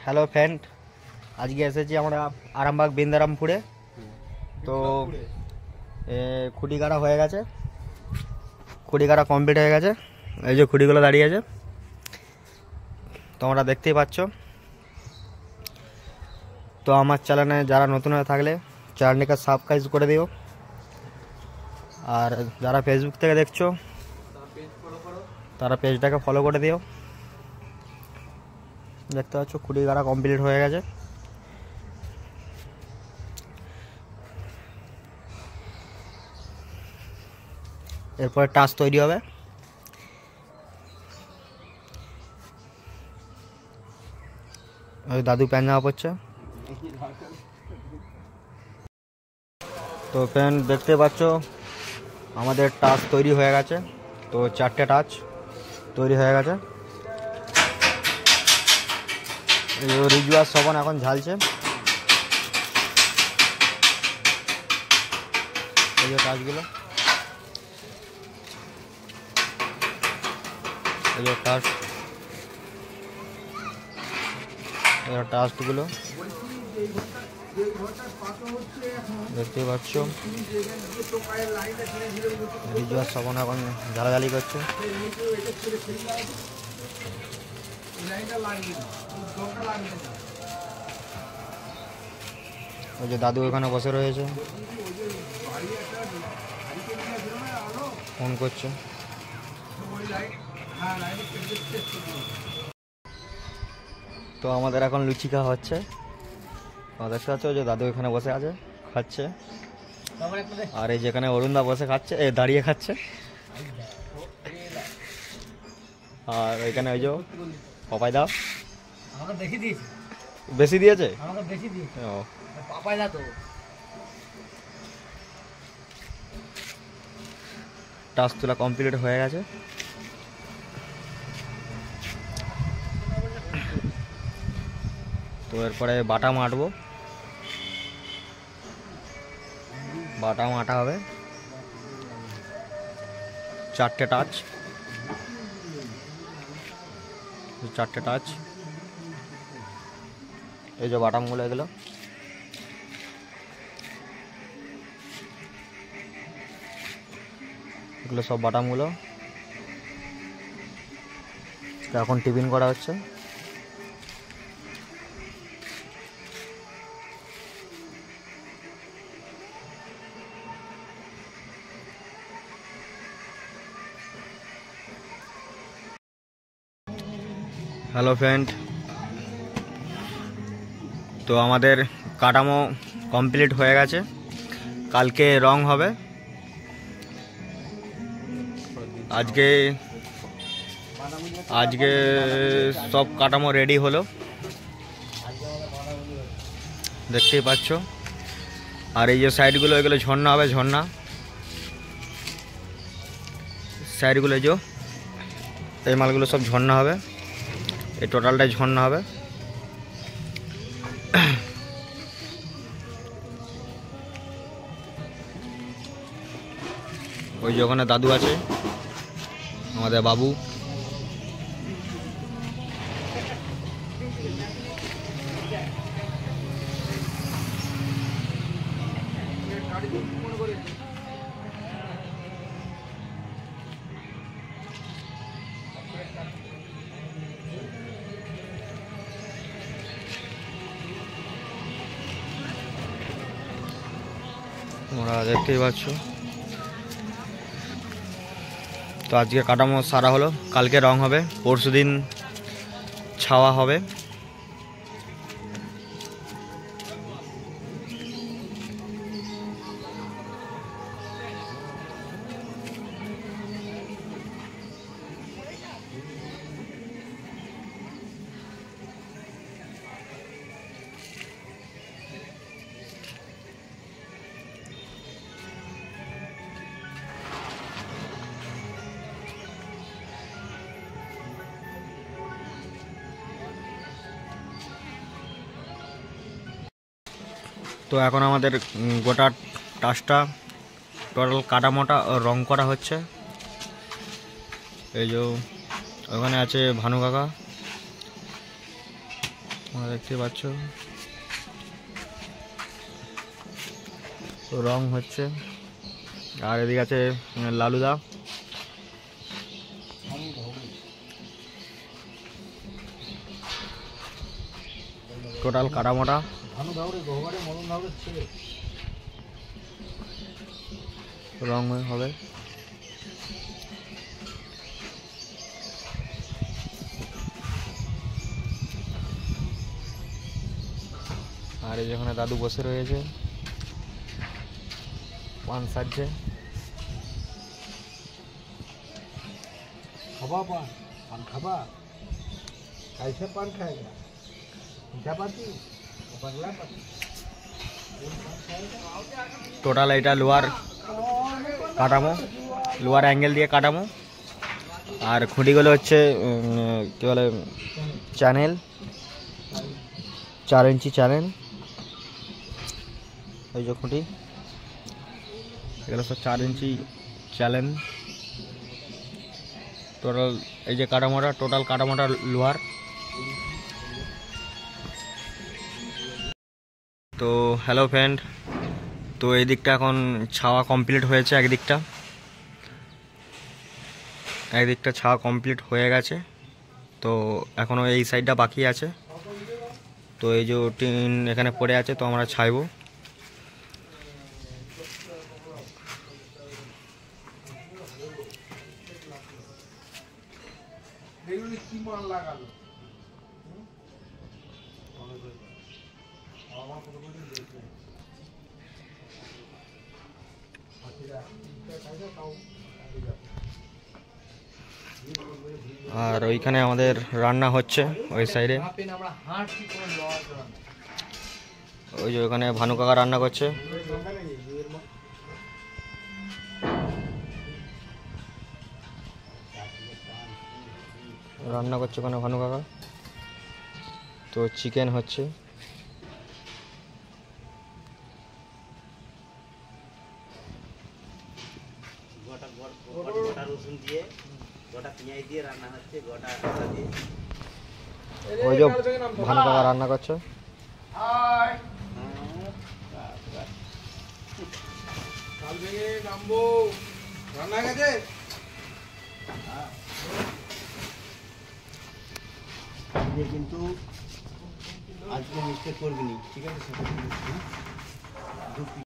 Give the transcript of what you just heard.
Hello friend, আজকে এসেছি আমরা আরামবাগ বৃন্দারামপুরে। তো খুঁটি গাড়া হয়ে গেছে, খুঁটি গাড়া কমপ্লিট হয়ে গেছে। এই যে খুঁটিগুলো দাঁড়িয়ে আছে, তোমরা দেখতেই পাচ্ছ। তো আমার চ্যানেলে যারা নতুন হয়ে থাকলে চ্যানেলটিকে সাবস্ক্রাইব করে দিও, আর যারা ফেসবুক থেকে দেখছো তারা পেজটাকে ফলো করে দিও। দেখতে পাচ্ছ খুঁটি গাড়া কমপ্লিট হয়ে গেছে। এরপরে টাচ তৈরি হবে। দাদু প্যান জামা পড়ছে। তো ফ্রেন্ড দেখতে পাচ্ছ আমাদের টাচ তৈরি হয়ে গেছে। তো 4টে টাচ তৈরি হয়ে গেছে। রিজু আর শবন এখন ঝালছে। এই যে টাচগুলো, এই যে টাচগুলো দেখতেই পাচ্ছ। রিজু আর শবন এখন ঝালাঝালি করছে। ওই যে দাদু ওখানে বসে রয়েছে, ফোন করছে। তো আমাদের এখন লুচি খাওয়া হচ্ছে। দেখতে পাচ্ছ যে দাদু এখানে বসে আছে, খাচ্ছে। আর এই যেখানে অরুণদা বসে খাচ্ছে, দাঁড়িয়ে খাচ্ছে। আর এখানে ওই যে পাপাই দা বেশি দিয়েছে। টাচ তোলা কমপ্লিট হয়ে গেছে। তো এরপরে বাটা মাটবো, বাটা মাটা হবে। 4টে টাচ, 4টে টাচ। এই যে বাটামগুলো, এগুলো এগুলো সব বাটামগুলো এখন টিফিন করা হচ্ছে। হ্যালো ফ্রেন্ড, তো আমাদের কাঠামো কমপ্লিট হয়ে গেছে। কালকে রং হবে। আজকে সব কাঠামো রেডি হলো, দেখতেই পাচ্ছ। আর এই যে সাইডগুলো, এগুলো ঝর্ণা হবে, ঝর্ণা সাইডগুলো। যে এই মালগুলো সব ঝর্ণা হবে, এই টোটালটাই ঝর্ণা হবে। ওই যে ওখানে দাদু আছে, আমাদের বাবু। তোমরা দেখতেই পাচ্ছ। তো আজকে কাঠামো সারা হলো, কালকে রং হবে, পরশুদিন ছাওয়া হবে। তো এখন আমাদের গোটা টাচটা টোটাল কাটামোটা রং করা হচ্ছে। এই যে ওখানে আছে ভানু কাকা, তোমরা দেখতে পাচ্ছ রং হচ্ছে। আর এদিকে আছে লালুদা। টোটাল কাটামোটা রং হবে। আর এই যেখানে দাদু বসে রয়েছে পান সাজছে। खाबा पान पान खाबा कैसे पान खाएगा मीठा पाती बंगला पाती টোটাল এটা লোয়ার কাটামো, লোয়ার অ্যাঙ্গেল দিয়ে কাটামো। আর খুঁটিগুলো হচ্ছে কী বলে চ্যানেল, 4 ইঞ্চি চ্যানেল। এই যে খুঁটি এগুলো সব 4 ইঞ্চি চ্যানেল। টোটাল এই যে কাটামোটা, টোটাল কাটামোটা লোহার। তো হ্যালো ফ্রেন্ড, তো এই দিকটা এখন ছাওয়া কমপ্লিট হয়েছে। একদিকটা ছাওয়া কমপ্লিট হয়ে গেছে। তো এখনও এই সাইডটা বাকি আছে। তো এই যে টিন এখানে পড়ে আছে, তো আমরা ছাইবো। আর ওইখানে আমাদের রান্না হচ্ছে ওই সাইডে। ওই যে ওখানে ভানু কাকা রান্না করছে। ওখানে ভানু কাকা। তো চিকেন হচ্ছে। গোটা রসুন দিয়ে গোটা পেঁয়াজ দিয়ে রান্না হচ্ছে, গোটা আদা দিয়ে। ওই যে ভানু কাকা রান্না করছে। রান্না গেছে কিন্তু আজকে মিস্টেক করবি নি, ঠিক আছে?